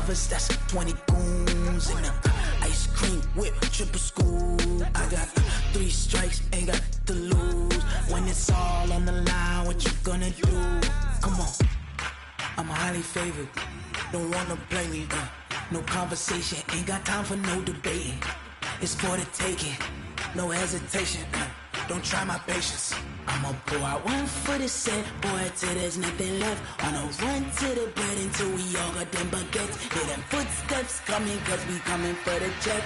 lovers, that's 20 goons. And ice cream whip, triple scoop. I got 3 strikes, ain't got to lose. When it's all on the line, what you gonna do? Come on, I'm highly favored. Don't wanna play me, no conversation. Ain't got time for no debating. It's for the taking, no hesitation. Don't try my patience. I'ma pour out one for the set, boy, till there's nothing left. On a run to the bread until we all got them baguettes. Hear them footsteps coming, cause we coming for the check.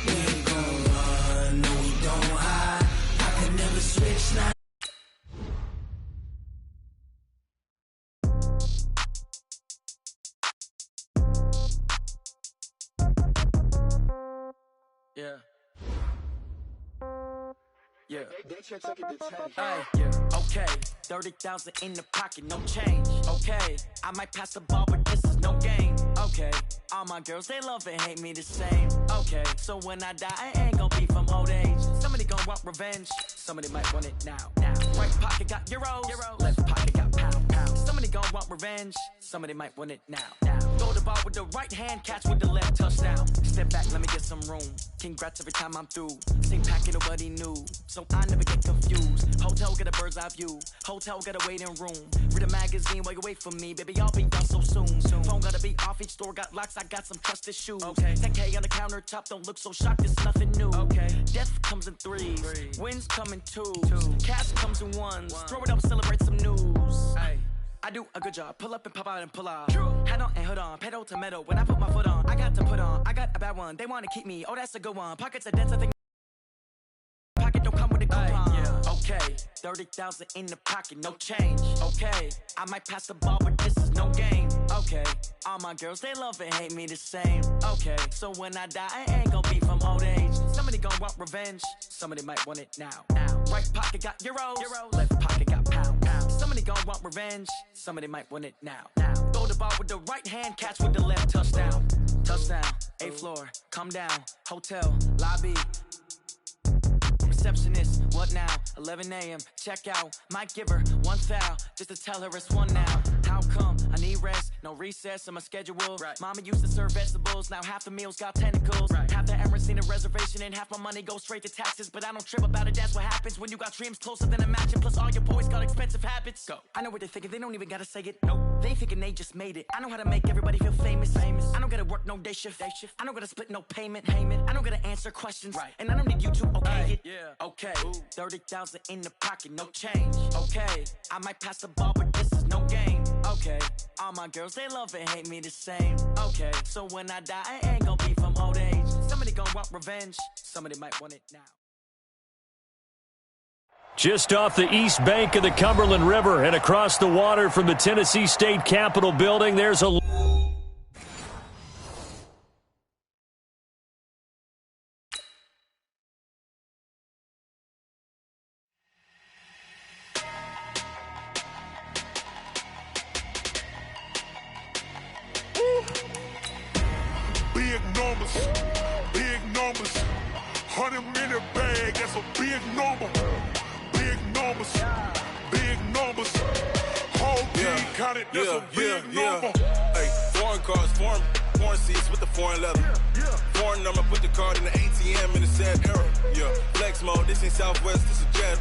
We ain't gon' run, no we don't hide. I can never switch now. Yeah. Yeah. Yeah. Okay. 30,000 in the pocket, no change. Okay. I might pass the ball, but this is no game. Okay. All my girls, they love and hate me the same. Okay. So when I die, I ain't gon' be from old age. Somebody gon' want revenge. Somebody might want it now. Right pocket got euros. Left pocket got pound. Somebody gon' want revenge. Somebody might want it now. Throw the ball with the right hand, catch with the left, touchdown. Step back, let me get some room. Congrats every time I'm through. Same packet, nobody new, so I never get confused. Hotel get a bird's eye view. Hotel get a waiting room. Read a magazine while you wait for me, baby. I'll be done so soon. Phone gotta be off. Each store got locks. I got some trusted shoes. Okay. 10K on the countertop. Don't look so shocked. It's nothing new. Okay. Death comes in threes. Wins come in twos. Cash comes in ones. Throw it up, celebrate some news. Hey. I do a good job, pull up and pop out and pull off. Head on and hood on, pedal to metal. When I put my foot on, I got to put on. I got a bad one, they wanna keep me. Oh, that's a good one. Pockets are dense, I think. Pocket don't come with a coupon. Yeah. Okay, 30,000 in the pocket, no change. Okay, I might pass the ball, but this is no game. Okay, all my girls, they love and hate me the same. Okay, so when I die, I ain't gon' be from old age. Somebody gon' want revenge. Somebody might want it now. Right pocket got euros. Left pocket got pound. Somebody gon' want revenge. Somebody might want it now. Throw the ball with the right hand, catch with the left, touchdown. Touchdown, 8th floor, come down. Hotel, lobby. Receptionist, what now? 11 a.m., check out. Might give her one foul, just to tell her it's one now. How come? I need rest, no recess in my schedule. Right. Mama used to serve vegetables, now half the meals got tentacles. Right. Half the Emirates need a reservation and half my money goes straight to taxes. But I don't trip about it, that's what happens when you got dreams closer than a match. And plus all your boys got expensive habits. Go. I know what they're thinking, they don't even gotta say it. Nope. They ain't thinking they just made it. I know how to make everybody feel famous. I don't gotta work no day shift. I don't gotta split no payment. I don't gotta answer questions. Right. And I don't need you to okay it. Yeah. Okay, 30,000 in the pocket, no change. Okay, I might pass the ball, but this is no game. Okay, all my girls, they love and hate me the same. Okay, so when I die, I ain't gon' be from old age. Somebody gon' want revenge. Somebody might want it now. Just off the east bank of the Cumberland River and across the water from the Tennessee State Capitol building, there's a big numbers, 100-minute bag, that's a big number. Big numbers, whole team counted, that's a big number. Hey, foreign cars, foreign seats with the foreign leather. Foreign number, put the card in the ATM in the sad era. Yeah, flex mode, this ain't Southwest, this a jet.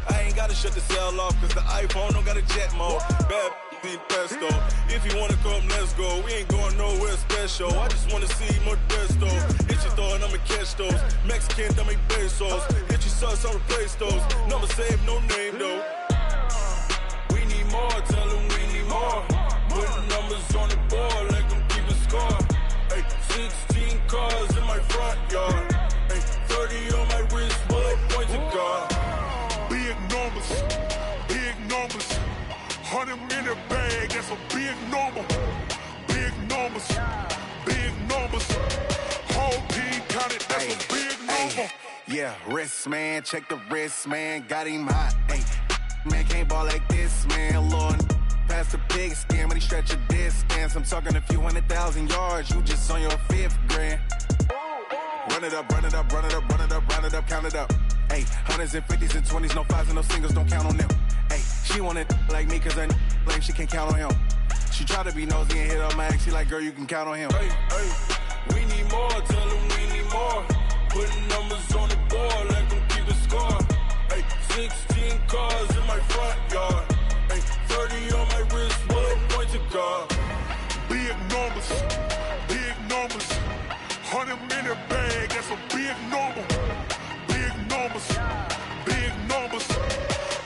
I ain't gotta shut the cell off, cause the iPhone don't got a jet mode. Bad in pesto. If you wanna come, let's go. We ain't going nowhere special. I just wanna see Modesto. Hit your thought, I'ma catch those. Mexican, I make pesos. Hit your sus, I'll replace those. Number saved, no name though. We need more, tell them we need more. Putting numbers on the board like I'm keeping score. Hey, 16 cars in my front yard. Hey, 30 on my wrist, bullet point to God. Big numbers, 100-minute bag, that's a big number. Big numbers, whole team counted, that's a big number. Yeah, wrist man, check the wrist man, got him hot. Ay, man can't ball like this, man. Lord, past the pig skin, but he stretch a distance. I'm talking a few 100,000 yards, you just on your 5th grand. Run it up, count it up. Ay, hundreds and 50s and 20s, no 5s and no singles, don't count on them. Ay, she want it like me cause her lame, she can't count on him. She try to be nosy and hit on my ex. She like, girl, you can count on him. Hey, hey, we need more. Tell them we need more. Putting numbers on the board, let them keep the score. Hey, 16 cars in my front yard. Hey, 30 on my wrist, one point to guard. Big numbers, big numbers. 100-minute bag, that's a big number. Big numbers, big numbers.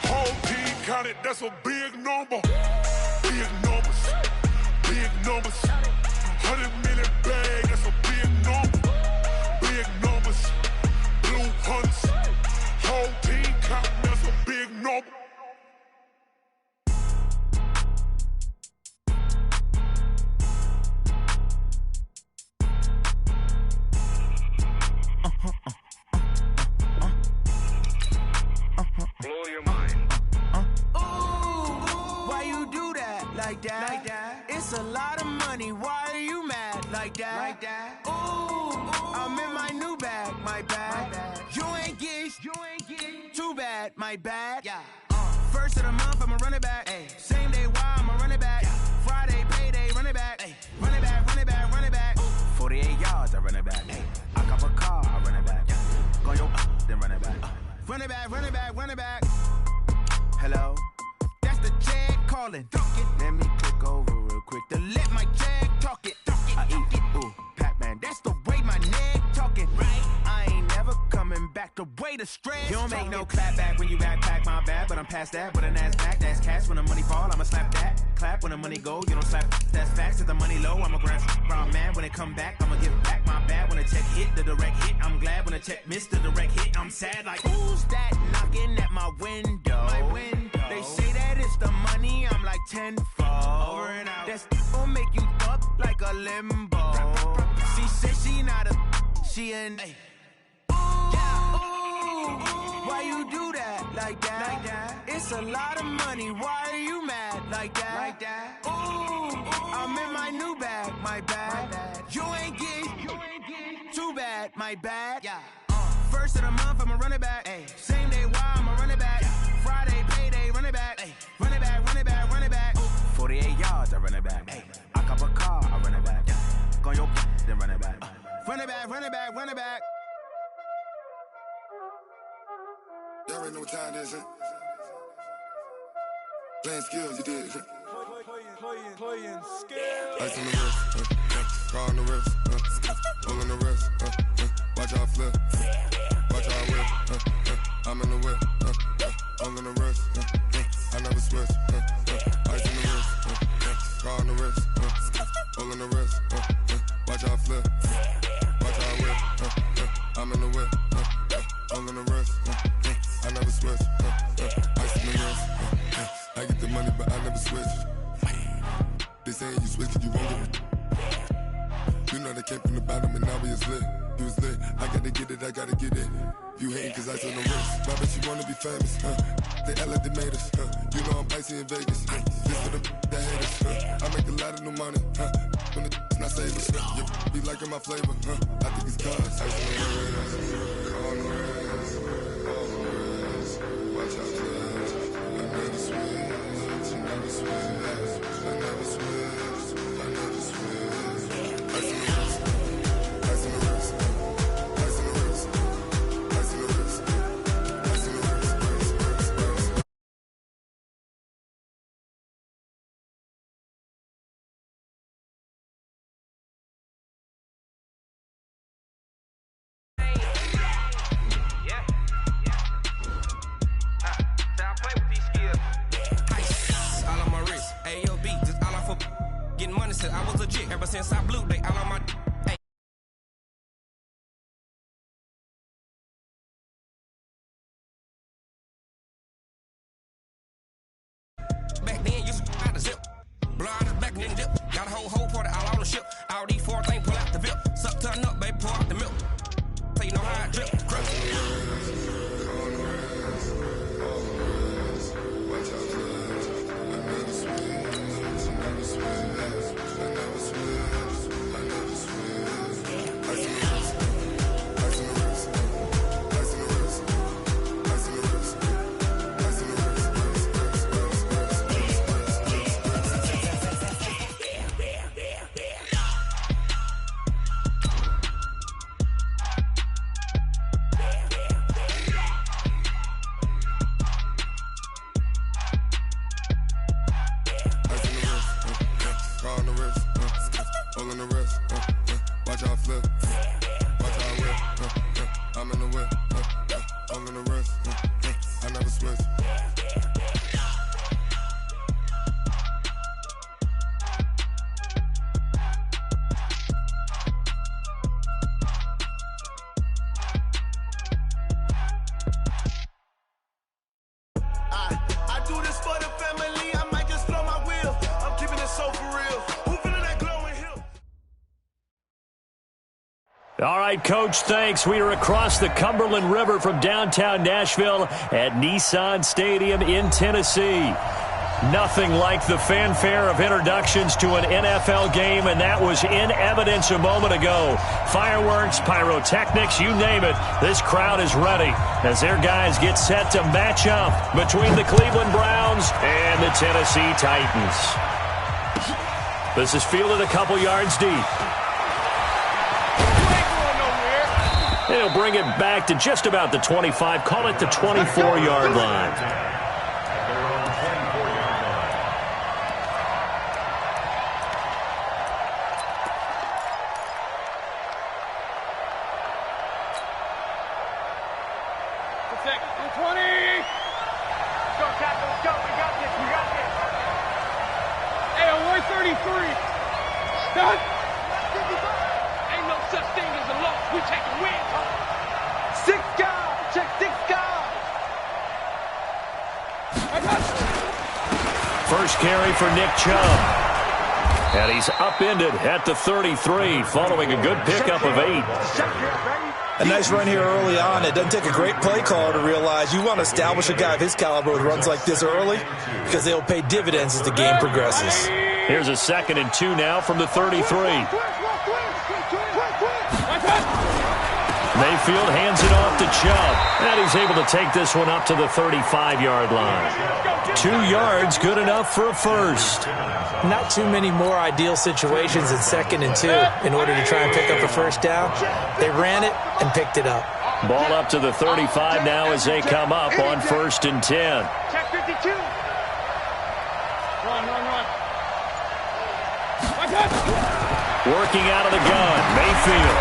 Whole team counted, that's a big number. Big numbers, big numbers. 100-minute bag, that's a big number. Big numbers, blue hunts. Whole team counting, that's a big number. Blow your mind. Why you do that like that? It's a lot of money. Why are you mad like that? Ooh, I'm in my new bag, my bad. You ain't get too bad, my bad. Yeah. First of the month, I'ma run it back. Ay. Same day, why I'ma run it back. Friday, payday, run it back. Ay. Run it back, run it back, run it back. 48 yards, I run it back. Ay. I cop a car, I run it back. Go yo, then run it back. Run it back, run it back, run it back. Hello? That's the jag calling. Let me click over real quick to let my jag talk it. I eat it, ooh, Pac-Man. That's the way my neck talking. Right? I ain't never coming back the way the stress. You don't make no clap back when you backpack my bad, but I'm past that with an ass back. That's cash when the money fall, I'ma slap that. Clap when the money go, you don't slap. That's facts. If the money low, I'ma grab brown man. When it come back, I'ma give back my bad. When the check hit, the direct hit. I'm glad when the check missed the direct hit. I'm sad like, who's that knocking at my window? My window. They say that it's the money, I'm like tenfold. Over and out. That's gon' make you up like a limbo. She said she not a, she an. Ay. Why you do that like that? It's a lot of money. Why are you mad like that? Ooh, I'm in my new bag, my bad. You ain't get too bad, my bad. Yeah. First of the month, I'ma run it back. Ay. Same day, why I'ma run it back. Friday, payday, run it back. Ay. Run it back, run it back, run it back. 48 yards, I run it back. Ay. I cop a car, I run it back. Go yo, then run it back. Run it back, run it back, run it back. Y'all already know what time it is, huh? Playing skills, you did. Playing skills. Ice on the wrist, car on the wrist, pull on the wrist, watch out flip, watch out whip, I'm in the whip, all on the wrist, I never switch, ice on the wrist, car on the wrist, pull on the wrist, watch out flip, watch out whip, I'm in the whip, all on the wrist, I never switch, ice on the wrist, I get the money but I never switch. They saying you switch it, you won't get it. You know they came from the bottom and now we is lit. You was lit, I gotta get it, I gotta get it. You hating cause I on the wrist. I bet you wanna be famous, They act like they made us, You know I'm icy in Vegas, Just for the that hate us, I make a lot of new money, When the not save us, You be liking my flavor, I think it's cause ice on the wrist, on the wrist, on the wrist. Watch out, cuz I never switch, I never switch. I never switch, I never switch. Ice in the wrist, ice in the wrist, ice in the wrist, ice in the wrist, ice in the wrist, Yeah. I play with these skills. Ice, all on my wrist. AOB, just all off of getting money. Said I was legit ever since I blew. They all on my. Ay. Back then, used to out the zip. Blow out the back and then dip. Got a whole party all on the ship. All these four things pull out the VIP. Suck, turn up, baby, pour out the milk. So you know how I drip. Crap. all in the wrist. Watch how I flip. Watch how I whip. I'm in the whip. All in the wrist. I never switch. I do this for the family. I might just blow my wheel. I'm keeping it so for real. Who feeling that glowing hill? All right, Coach, thanks. We are across the Cumberland River from downtown Nashville at Nissan Stadium in Tennessee. Nothing like the fanfare of introductions to an NFL game, and that was in evidence a moment ago. Fireworks, pyrotechnics, you name it. This crowd is ready as their guys get set to match up between the Cleveland Browns and the Tennessee Titans. This is fielded a couple yards deep. They'll bring it back to just about the 25, call it the 24-yard line. First carry for Nick Chubb. And he's upended at the 33 following a good pickup of 8. A nice run here early on. It doesn't take a great play caller to realize you want to establish a guy of his caliber with runs like this early because they'll pay dividends as the game progresses. Here's a 2nd and 2 now from the 33. Mayfield hands it off to Chubb. And he's able to take this one up to the 35-yard line. 2 yards, good enough for a first. Not too many more ideal situations in 2nd and 2 in order to try and pick up a first down. They ran it and picked it up. Ball up to the 35 now as they come up on 1st and 10. Check 52. Run. Working out of the gun, Mayfield.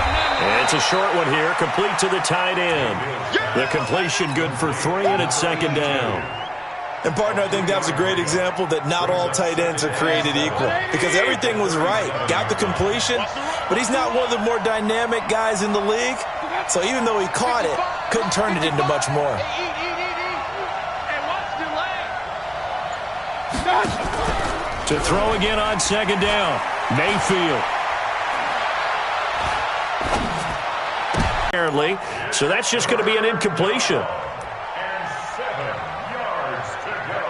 It's a short one here, complete to the tight end. The completion good for 3, and it's 2nd down. And, partner, I think that was a great example that not all tight ends are created equal because everything was right. Got the completion, but he's not one of the more dynamic guys in the league. So even though he caught it, couldn't turn it into much more. To throw again on 2nd down, Mayfield. Apparently, so that's just going to be an incompletion. And 7 yards to go.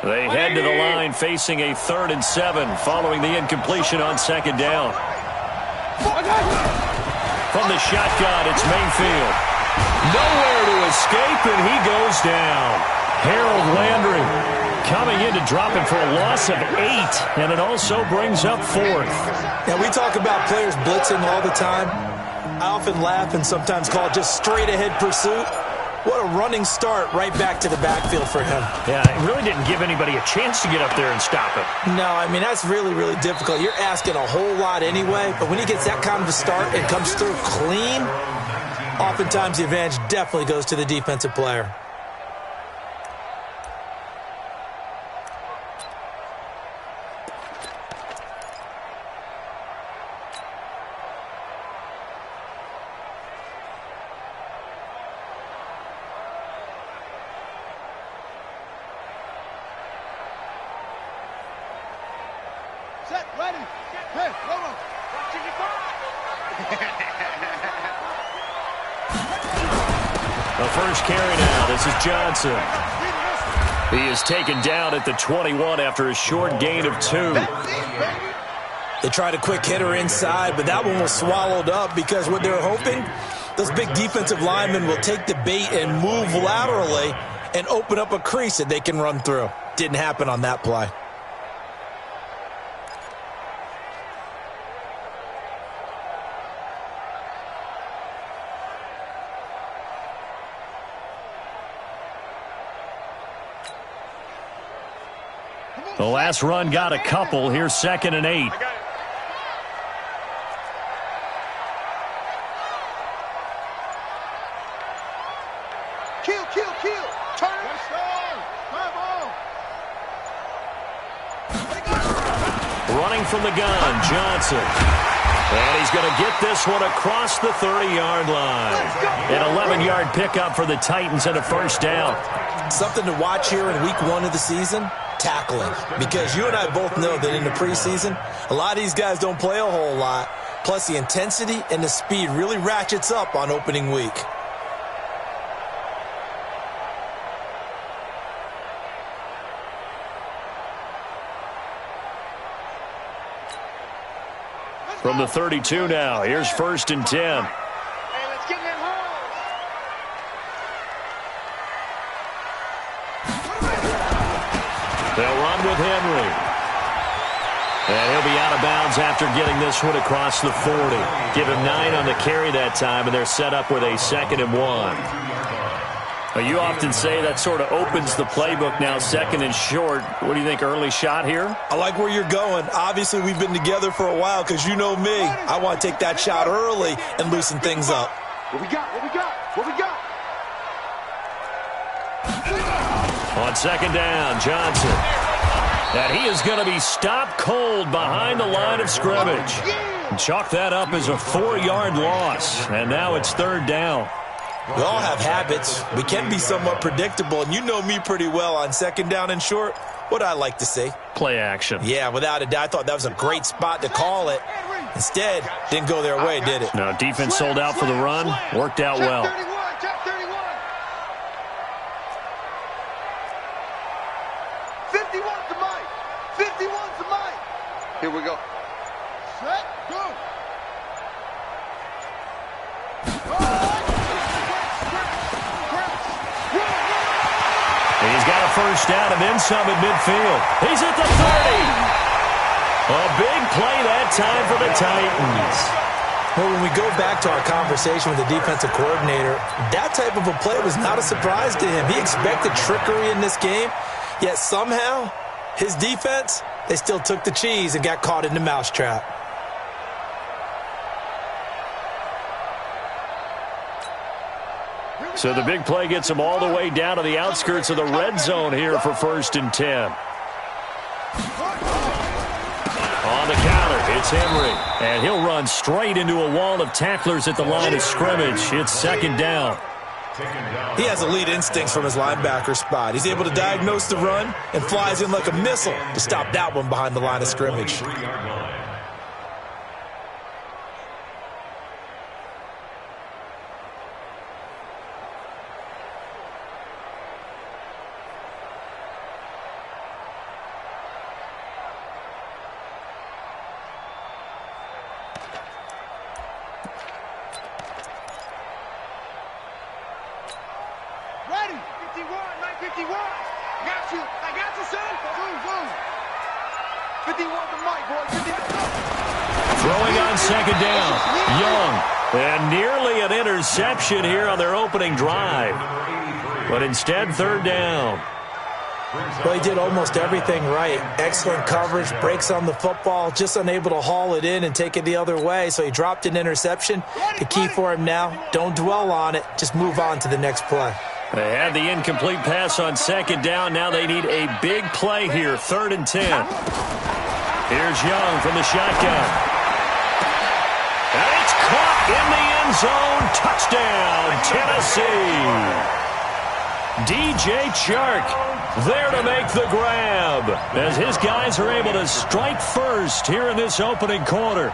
They head to the line facing a 3rd and 7 following the incompletion on 2nd down. From the shotgun, it's Mayfield. Nowhere to escape, and he goes down. Harold Landry coming in to drop him for a loss of 8, and it also brings up 4th. Now, we talk about players blitzing all the time. I often laugh and sometimes call it just straight-ahead pursuit. What a running start right back to the backfield for him. Yeah, it really didn't give anybody a chance to get up there and stop him. No, I mean, that's really, really difficult. You're asking a whole lot anyway, but when he gets that kind of a start and comes through clean, oftentimes the advantage definitely goes to the defensive player. The first carry now. This is Johnson. He is taken down at the 21 after a short gain of 2. They tried a quick hitter inside, but that one was swallowed up because what they're hoping, those big defensive linemen will take the bait and move laterally and open up a crease that they can run through. Didn't happen on that play. The last run got a couple. Here's 2nd and 8. Kill. Turn. Running from the gun, Johnson. And he's going to get this one across the 30-yard line. An 11-yard pickup for the Titans and a first down. Something to watch here in week 1 of the season, tackling. Because you and I both know that in the preseason, a lot of these guys don't play a whole lot. Plus, the intensity and the speed really ratchets up on opening week. From the 32 now, here's 1st and 10. Hey, let's get in that hole. They'll run with Henry. And he'll be out of bounds after getting this one across the 40. Give him 9 on the carry that time, and they're set up with a 2nd and 1. Well, you often say that sort of opens the playbook now, 2nd and short. What do you think, early shot here? I like where you're going. Obviously, we've been together for a while because you know me. I want to take that shot early and loosen things up. What we got? On 2nd down, Johnson. And he is going to be stopped cold behind the line of scrimmage. Chalk that up as a 4-yard loss. And now it's 3rd down. We all have habits. We can be somewhat predictable, and you know me pretty well on 2nd down and short. What I like to say? Play action. Yeah, without a doubt. I thought that was a great spot to call it. Instead, didn't go their way, did it? No, defense sold out for the run. Worked out well. Check 31. 51 to Mike. 51 to Mike. Here we go. Set, go. He's got a first down and then some at midfield. He's at the 30. A big play that time for the Titans. Well, when we go back to our conversation with the defensive coordinator, that type of a play was not a surprise to him. He expected trickery in this game, yet somehow his defense, they still took the cheese and got caught in the mousetrap. So the big play gets him all the way down to the outskirts of the red zone here for 1st and 10. On the counter, it's Henry. And he'll run straight into a wall of tacklers at the line of scrimmage. It's 2nd down. He has elite instincts from his linebacker spot. He's able to diagnose the run and flies in like a missile to stop that one behind the line of scrimmage. Ready. 51, 951. Got you. I got you, son. Boom, boom. 51 to Mike, boy. 51. Throwing on 2nd down. Young. And nearly an interception here on their opening drive. But instead, 3rd down. Well, he did almost everything right. Excellent coverage, breaks on the football, just unable to haul it in and take it the other way. So he dropped an interception. The key for him now, don't dwell on it. Just move on to the next play. They had the incomplete pass on 2nd down. Now they need a big play here, 3rd and 10. Here's Young from the shotgun. And it's caught in the end zone. Touchdown, Tennessee. DJ Chark there to make the grab as his guys are able to strike first here in this opening quarter.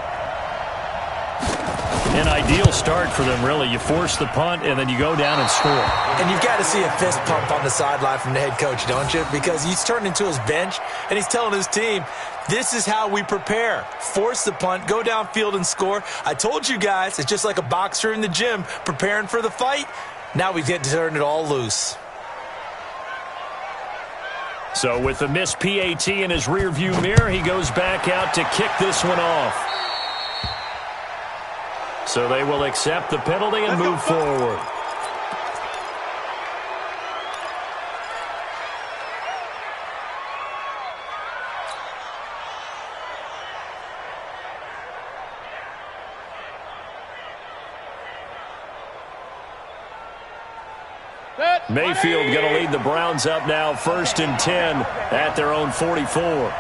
An ideal start for them, really. You force the punt, and then you go down and score. And you've got to see a fist pump on the sideline from the head coach, don't you? Because he's turned into his bench, and he's telling his team, this is how we prepare. Force the punt, go downfield and score. I told you guys, it's just like a boxer in the gym preparing for the fight. Now we get to turn it all loose. So with the missed PAT in his rearview mirror, he goes back out to kick this one off. So they will accept the penalty and move forward. Mayfield going to lead the Browns up now 1st and 10 at their own 44.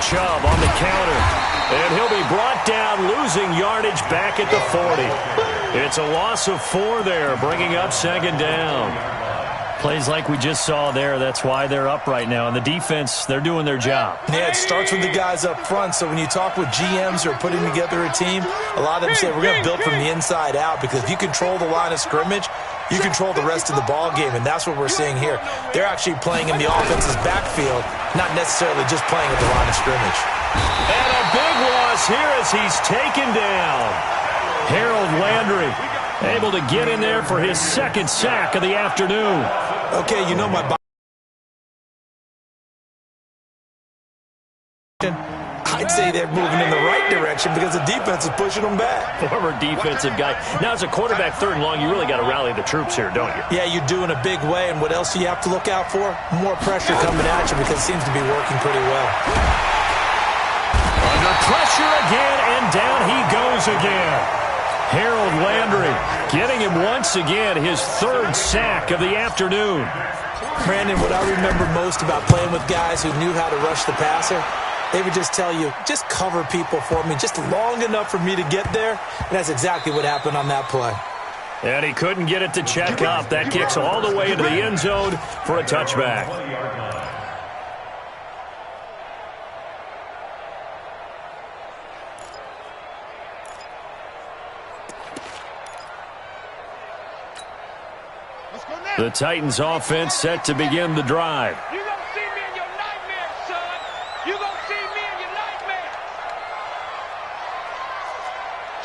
Chubb on the counter. And he'll be brought down, losing yardage back at the 40. It's a loss of 4 there, bringing up 2nd down. Plays like we just saw there. That's why they're up right now. And the defense, they're doing their job. Yeah, it starts with the guys up front. So when you talk with GMs who are putting together a team, a lot of them say we're going to build from the inside out, because if you control the line of scrimmage, you control the rest of the ball game, and that's what we're seeing here. They're actually playing in the offense's backfield, not necessarily just playing at the line of scrimmage. And a big loss here as he's taken down. Harold Landry able to get in there for his 2nd sack of the afternoon. Okay, you know my I'd say they're moving in the right direction because the defense is pushing them back. Former defensive guy. Now, as a quarterback 3rd and long, you really got to rally the troops here, don't you? Yeah, you do in a big way. And what else do you have to look out for? More pressure coming at you, because it seems to be working pretty well. Under pressure again, and down he goes again. Harold Landry getting him once again, his 3rd sack of the afternoon. Brandon, what I remember most about playing with guys who knew how to rush the passer, they would just tell you, just cover people for me, just long enough for me to get there. And that's exactly what happened on that play. And he couldn't get it to check up. That kicks all the way into the end zone for a touchback. The Titans offense set to begin the drive. You're going to see me in your nightmares, son. You're going to see me in your nightmares.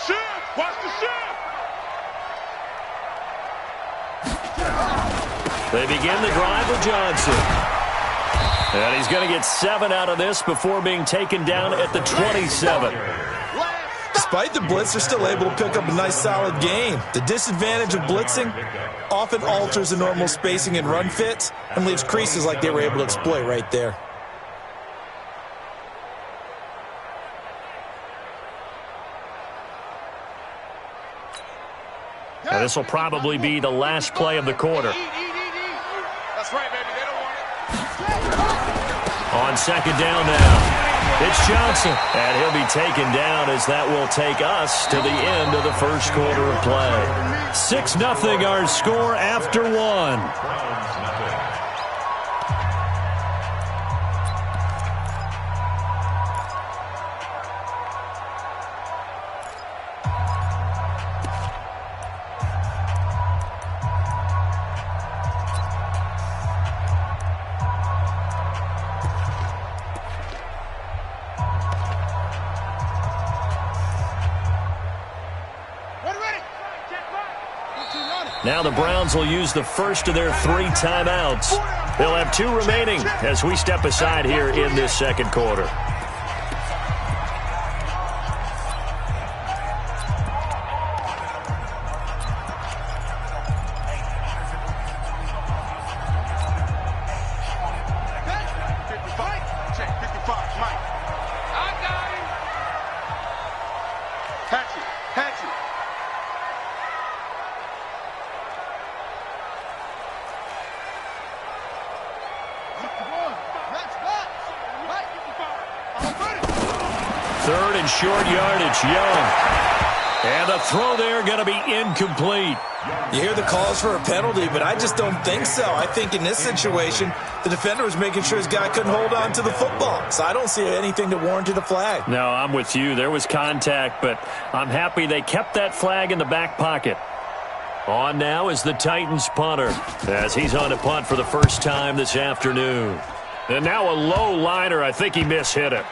Shift. Watch the shift. They begin the drive with Johnson. And he's going to get 7 out of this before being taken down at the 27. Despite the blitz, they're still able to pick up a nice, solid gain. The disadvantage of blitzing often alters the normal spacing and run fits and leaves creases like they were able to exploit right there. Now, this will probably be the last play of the quarter. That's right, baby. They don't want it. On 2nd down now. It's Johnson, and he'll be taken down as that will take us to the end of the 1st quarter of play. 6-0 our score after 1. Now the Browns will use the first of their 3 timeouts. They'll have 2 remaining as we step aside here in this 2nd quarter. Short yardage, Young. And the throw there going to be incomplete. You hear the calls for a penalty, but I just don't think so. I think in this situation, the defender was making sure his guy couldn't hold on to the football. So I don't see anything that warranted a flag. No, I'm with you. There was contact, but I'm happy they kept that flag in the back pocket. On now is the Titans punter as he's on to punt for the first time this afternoon. And now a low liner. I think he mishit it.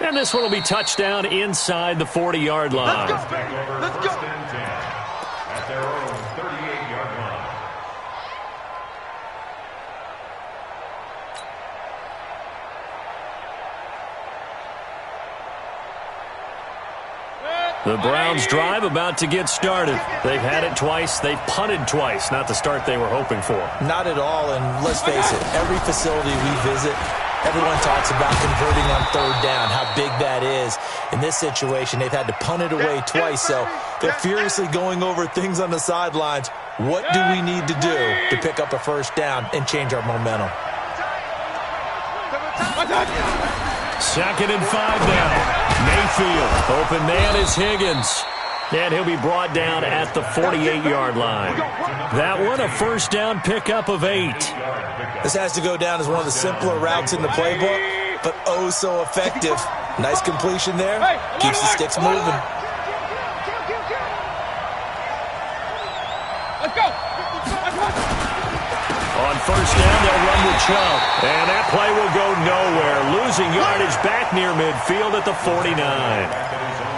And this one will be touchdown inside the 40-yard line. Let's go. Let's go. At their own 38-yard line. The Browns drive about to get started. They've had it twice. They've punted twice. Not the start they were hoping for. Not at all, and let's face it, every facility we visit, Everyone talks about converting on third down, how big that is. In this situation, they've had to punt it away twice, so they're furiously going over things on the sidelines. What do we need to do to pick up a first down and change our momentum? 2nd and 5 now. Mayfield, open man is Higgins. And he'll be brought down at the 48-yard line. That one, a first down pickup of 8. This has to go down as one of the simpler routes in the playbook, but oh so effective. Nice completion there. Keeps the sticks moving. Let's go. On first down, they'll run with Chubb. And that play will go nowhere. Losing yardage back near midfield at the 49.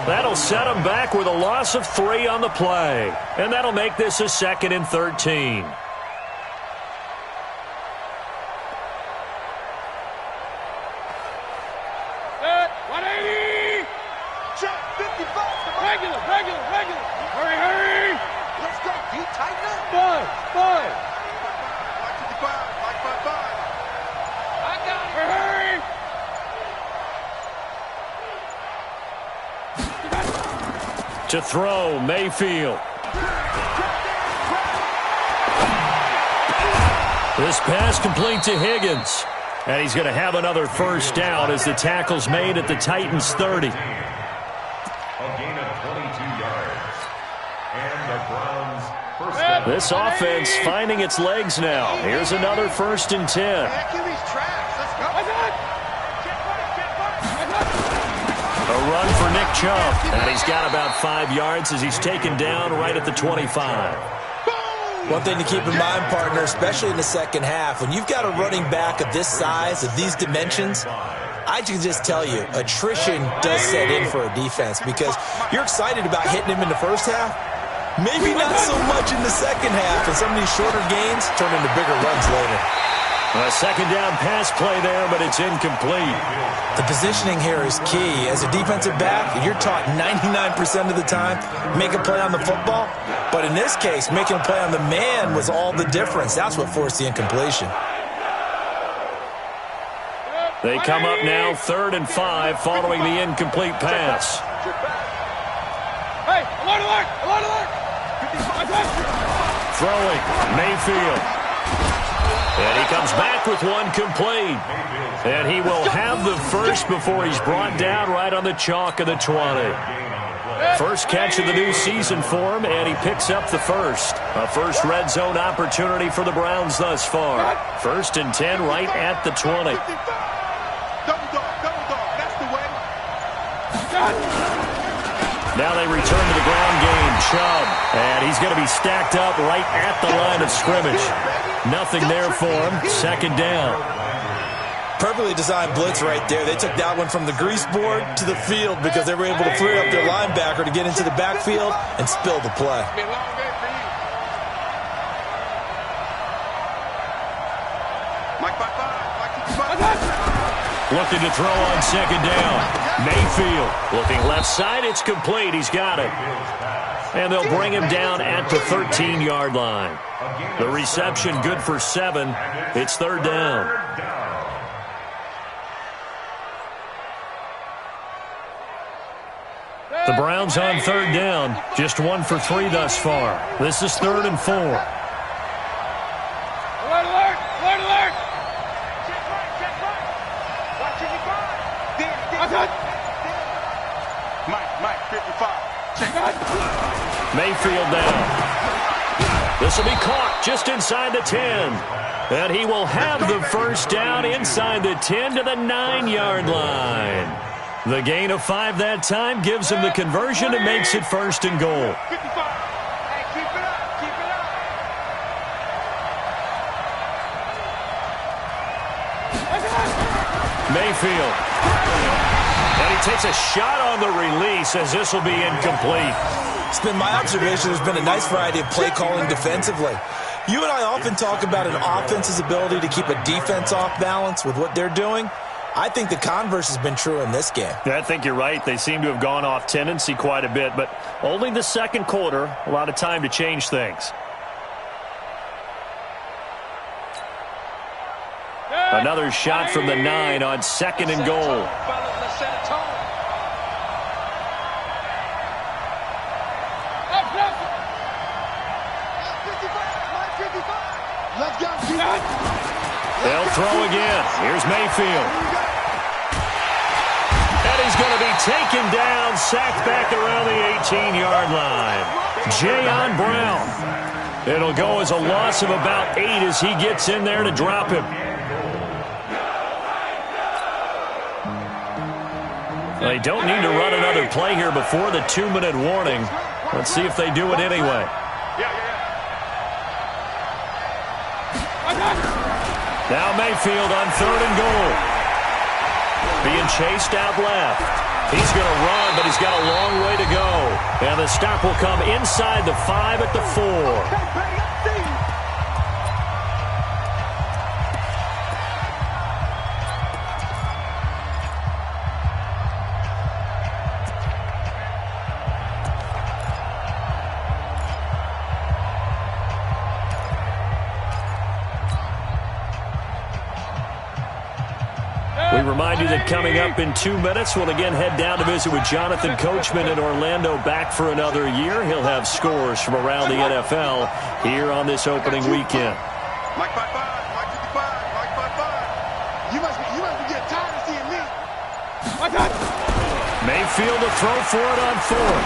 That'll set them back with a loss of 3 on the play. And that'll make this a 2nd and 13. Set. 180. Check. 55. Regular. Hurry. Let's go. You tighten up. 5. Like 5. I got it. Hurry. To throw, Mayfield. This pass complete to Higgins. And he's going to have another first down as the tackle's made at the Titans' 30. A gain of 22 yards. And the Browns first down. This offense finding its legs now. Here's another 1st and 10. A run for Nick Chubb, and he's got about 5 yards as he's taken down right at the 25. One thing to keep in mind, partner, especially in the second half, when you've got a running back of this size, of these dimensions, I can just tell you, attrition does set in for a defense because you're excited about hitting him in the first half. Maybe not so much in the second half, and some of these shorter gains turn into bigger runs later. A 2nd down pass play there, but it's incomplete. The positioning here is key. As a defensive back, you're taught 99% of the time, make a play on the football. But in this case, making a play on the man was all the difference. That's what forced the incompletion. They come up now 3rd and 5 following the incomplete pass. Hey, alert! Throwing, Mayfield. And he comes back with one complete. And he will have the first before he's brought down right on the chalk of the 20. First catch of the new season for him, and he picks up the first. A first red zone opportunity for the Browns thus far. 1st and 10 right at the 20. Double dog. That's the way. Now they return to the ground game. Chubb, and he's going to be stacked up right at the line of scrimmage. Nothing there for him. 2nd down. Perfectly designed blitz right there. They took that one from the grease board to the field because they were able to free up their linebacker to get into the backfield and spill the play. Looking to throw on 2nd down. Mayfield looking left side. It's complete. He's got it. And they'll bring him down at the 13-yard line. The reception good for 7. It's 3rd down. The Browns on 3rd down. Just 1 for 3 thus far. This is 3rd and 4. Alert! Mike, 55. Mayfield down. This will be caught just inside the 10. And he will have the first down inside the 10 to the 9-yard line. The gain of 5 that time gives him the conversion and makes it 1st and goal. 55. Hey, keep it up. Mayfield. And he takes a shot on the release as this will be incomplete. It's been my observation there's been a nice variety of play calling defensively. You and I often talk about an offense's ability to keep a defense off balance with what they're doing. I think the converse has been true in this game. I think you're right. They seem to have gone off tendency quite a bit, but only the second quarter, a lot of time to change things. Yeah. Another shot from the 9 on 2nd and goal. They'll throw again. Here's Mayfield. And he's going to be taken down, sacked back around the 18-yard line. Jayon Brown. It'll go as a loss of about 8 as he gets in there to drop him. They don't need to run another play here before the 2-minute warning. Let's see if they do it anyway. Now Mayfield on 3rd and goal. Being chased out left. He's going to run, but he's got a long way to go. And the stop will come inside the 5 at the 4. We remind you that coming up in 2 minutes, we'll again head down to visit with Jonathan Coachman in Orlando, back for another year. He'll have scores from around the NFL here on this opening weekend. Mike 5-5, Mike 55, Mike 5-5. You must be getting tired of seeing me. Mayfield to throw for it on 4th.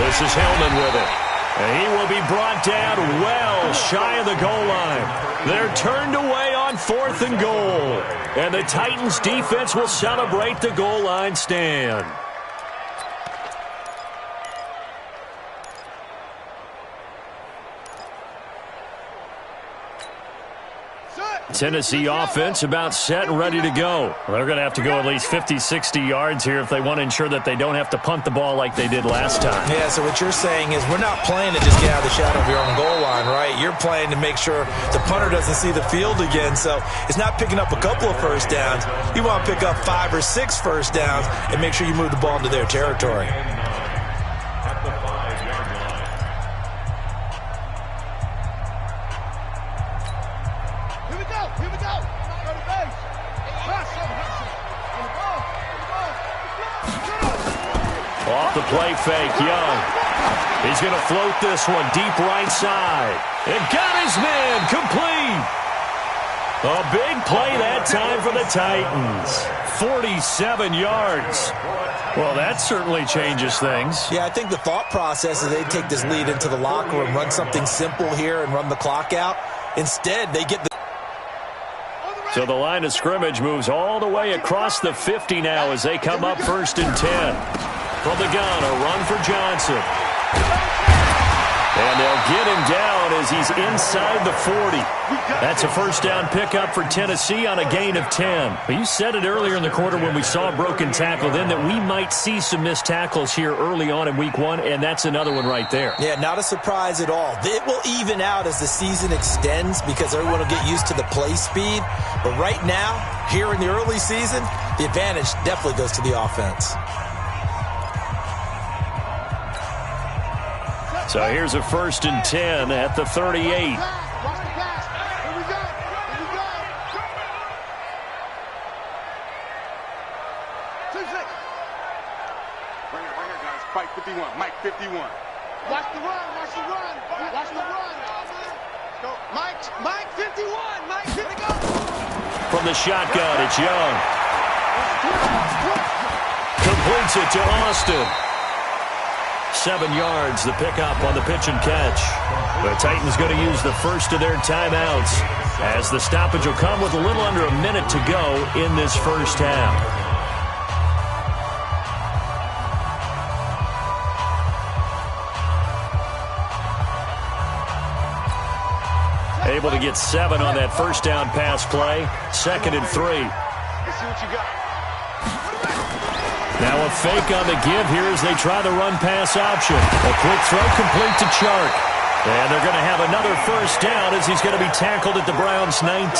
This is Hillman with it. And he will be brought down well shy of the goal line. They're turned away on 4th and goal. And the Titans defense will celebrate the goal line stand. Tennessee offense about set and ready to go. They're going to have to go at least 50, 60 yards here if they want to ensure that they don't have to punt the ball like they did last time. Yeah, so what you're saying is we're not playing to just get out of the shadow of your own goal line, right? You're playing to make sure the punter doesn't see the field again. So it's not picking up a couple of first downs. You want to pick up 5 or 6 first downs and make sure you move the ball into their territory. At the 5-yard line. Here we go. Go to base. Off the play fake, Young. He's going to float this one deep right side. And got his man complete. A big play that time for the Titans. 47 yards. Well, that certainly changes things. Yeah, I think the thought process is they take this lead into the locker room, run something simple here and run the clock out. Instead, they get the... So the line of scrimmage moves all the way across the 50 now as they come up 1st and 10. From the gun, a run for Johnson. And they'll get him down as he's inside the 40. That's a first down pickup for Tennessee on a gain of 10. But you said it earlier in the quarter when we saw a broken tackle then that we might see some missed tackles here early on in week 1, and that's another one right there. Yeah, not a surprise at all. It will even out as the season extends because everyone will get used to the play speed. But right now, here in the early season, the advantage definitely goes to the offense. So here's a 1st and 10 at the 38. Watch the pass. Here we go. Bring it, guys. Fight 51. Mike 51. Watch the run. Go. Mike 51. Mike 50. Go. From the shotgun, it's Young. Completes it to Austin. 7 yards, the pickup on the pitch and catch. The Titans going to use the first of their timeouts as the stoppage will come with a little under a minute to go in this first half. Able to get 7 on that first down pass play. 2nd and 3. Let's see what you got. Now a fake on the give here as they try the run-pass option. A quick throw complete to Chark. And they're going to have another first down as he's going to be tackled at the Browns' 19.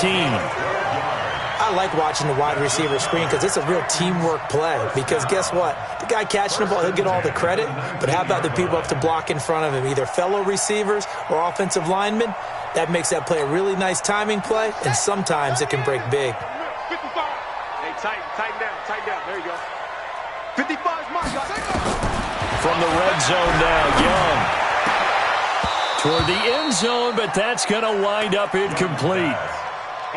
I like watching the wide receiver screen because it's a real teamwork play. Because guess what? The guy catching the ball, he'll get all the credit. But how about the people up to block in front of him, either fellow receivers or offensive linemen? That makes that play a really nice timing play, and sometimes it can break big. 55. Hey, tighten down. There you go. 55 is mine, guys. From the red zone now, Young. Toward the end zone, but that's going to wind up incomplete.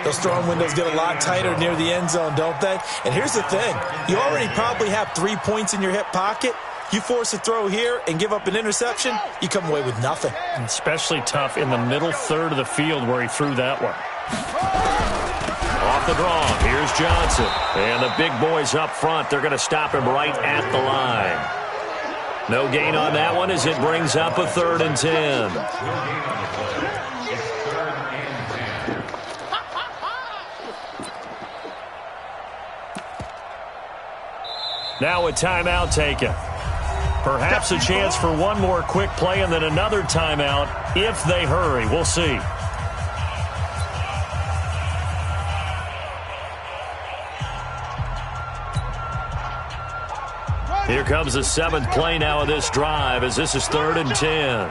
Those throwing windows get a lot tighter near the end zone, don't they? And here's the thing. You already probably have 3 points in your hip pocket. You force a throw here and give up an interception, you come away with nothing. Especially tough in the middle third of the field where he threw that one. Off the draw, here's Johnson. And the big boys up front, they're going to stop him right at the line. No gain on that one as it brings up a 3rd and 10. Now a timeout taken. Perhaps a chance for one more quick play and then another timeout if they hurry. We'll see. Here comes the 7th play now of this drive as this is 3rd and 10.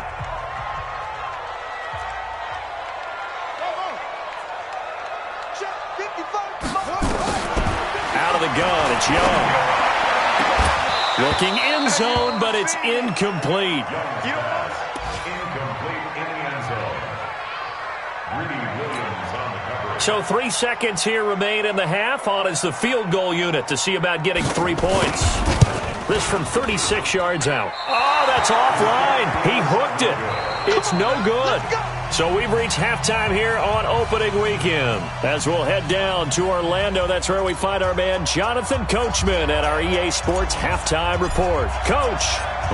Out of the gun, it's Young. Looking end zone, but it's incomplete. So 3 seconds here remain in the half. On is the field goal unit to see about getting 3 points. This from 36 yards out. Oh, that's offline. He hooked it. It's no good. So we've reached halftime here on opening weekend. As we'll head down to Orlando, that's where we find our man Jonathan Coachman at our EA Sports Halftime Report. Coach,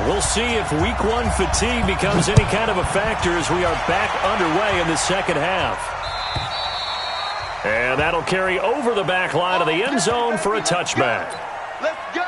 we'll see if Week 1 fatigue becomes any kind of a factor as we are back underway in the second half. And that'll carry over the back line of the end zone for a touchback. Let's go.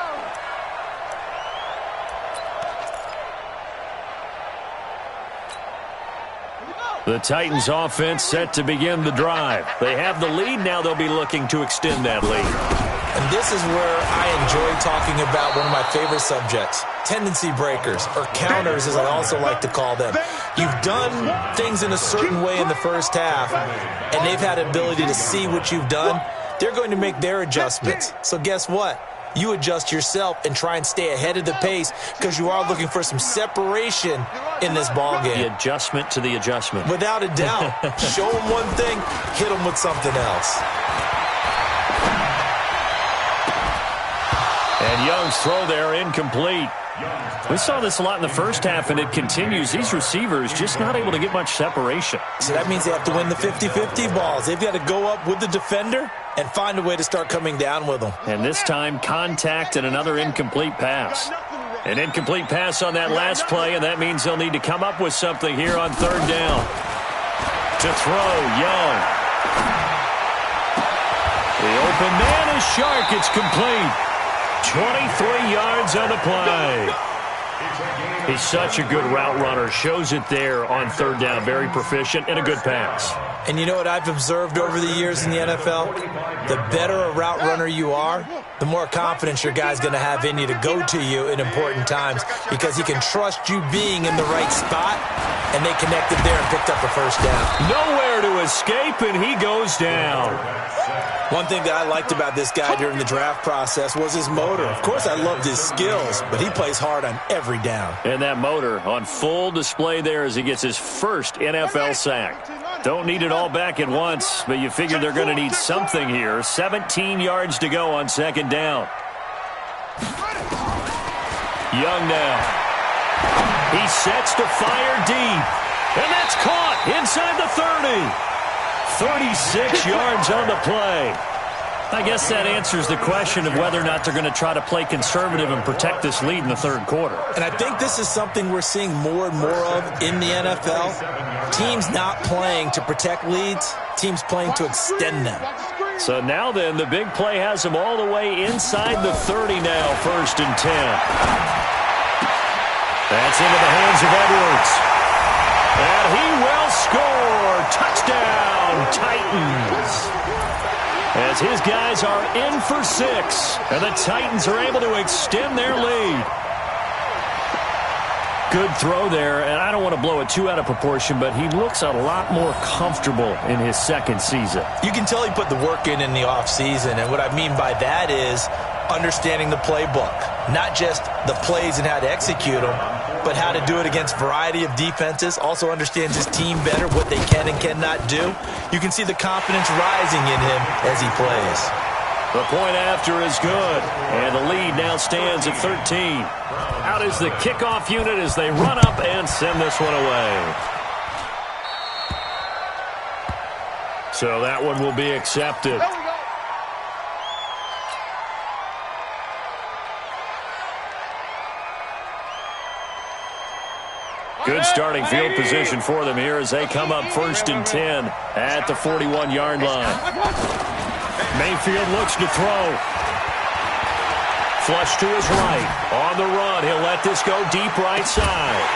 The Titans offense set to begin the drive. They have the lead. Now they'll be looking to extend that lead. And this is where I enjoy talking about one of my favorite subjects, tendency breakers, or counters as I also like to call them. You've done things in a certain way in the first half, and they've had the ability to see what you've done. They're going to make their adjustments. So guess what? You adjust yourself and try and stay ahead of the pace because you are looking for some separation in this ball game. The adjustment to the adjustment. Without a doubt. Show them one thing, hit them with something else. And Young's throw there incomplete. We saw this a lot in the first half, and it continues. These receivers just not able to get much separation. So that means they have to win the 50-50 balls. They've got to go up with the defender and find a way to start coming down with them. And this time, contact and another incomplete pass. An incomplete pass on that last play, and that means they'll need to come up with something here on 3rd down. To throw, Young. The open man is Shark. It's complete. 23 yards on the play. He's such a good route runner. Shows it there on 3rd down. Very proficient and a good pass. And you know what I've observed over the years in the NFL? The better a route runner you are, the more confidence your guy's going to have in you to go to you in important times because he can trust you being in the right spot, and they connected there and picked up a first down. Nowhere to escape, and he goes down. One thing that I liked about this guy during the draft process was his motor. Of course, I loved his skills, but he plays hard on every down. And that motor on full display there as he gets his first NFL sack. Don't need it all back at once, but you figure they're going to need something here. 17 yards to go on 2nd down. Young now. He sets to fire deep. And that's caught inside the 30. 36 yards on the play. I guess that answers the question of whether or not they're going to try to play conservative and protect this lead in the 3rd quarter. And I think this is something we're seeing more and more of in the NFL. Teams not playing to protect leads, teams playing to extend them. So now then, the big play has them all the way inside the 30 now, 1st and 10. That's into the hands of Edwards. And he will score. Touchdown, Titans. As as his guys are in for 6. And the Titans are able to extend their lead. Good throw there, and I don't want to blow it too out of proportion, but he looks a lot more comfortable in his second season. You can tell he put the work in the offseason, and what I mean by that is understanding the playbook. Not just the plays and how to execute them, but how to do it against a variety of defenses. Also understands his team better, what they can and cannot do. You can see the confidence rising in him as he plays. The point after is good, and the lead now stands at 13. Out is the kickoff unit as they run up and send this one away. So that one will be accepted. Good starting field position for them here as they come up 1st and 10 at the 41-yard line. Mayfield looks to throw. Flush to his right. On the run, he'll let this go deep right side.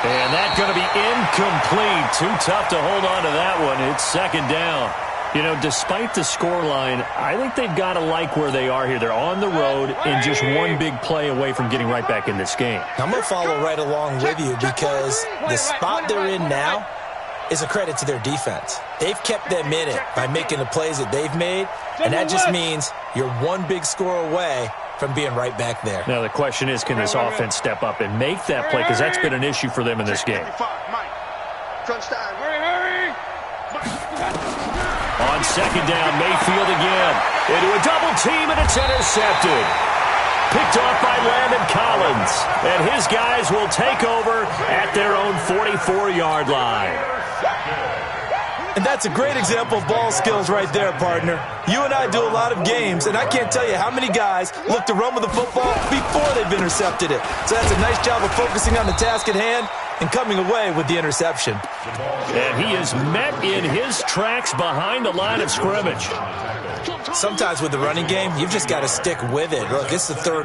And that's going to be incomplete. Too tough to hold on to that one. It's 2nd down. You know, despite the scoreline, I think they've got to like where they are here. They're on the road and just one big play away from getting right back in this game. I'm going to follow right along with you because the spot they're in now is a credit to their defense. They've kept them in it by making the plays that they've made, and that just means you're one big score away from being right back there. Now the question is, can this offense step up and make that play? Because that's been an issue for them in this game. On 2nd down, Mayfield again. Into a double team, and it's intercepted. Picked off by Landon Collins. And his guys will take over at their own 44-yard line. And that's a great example of ball skills right there, partner. You and I do a lot of games, and I can't tell you how many guys look to run with the football before they've intercepted it. So that's a nice job of focusing on the task at hand and coming away with the interception. And he is met in his tracks behind the line of scrimmage. Sometimes with the running game, you've just got to stick with it. Look, it's the 3rd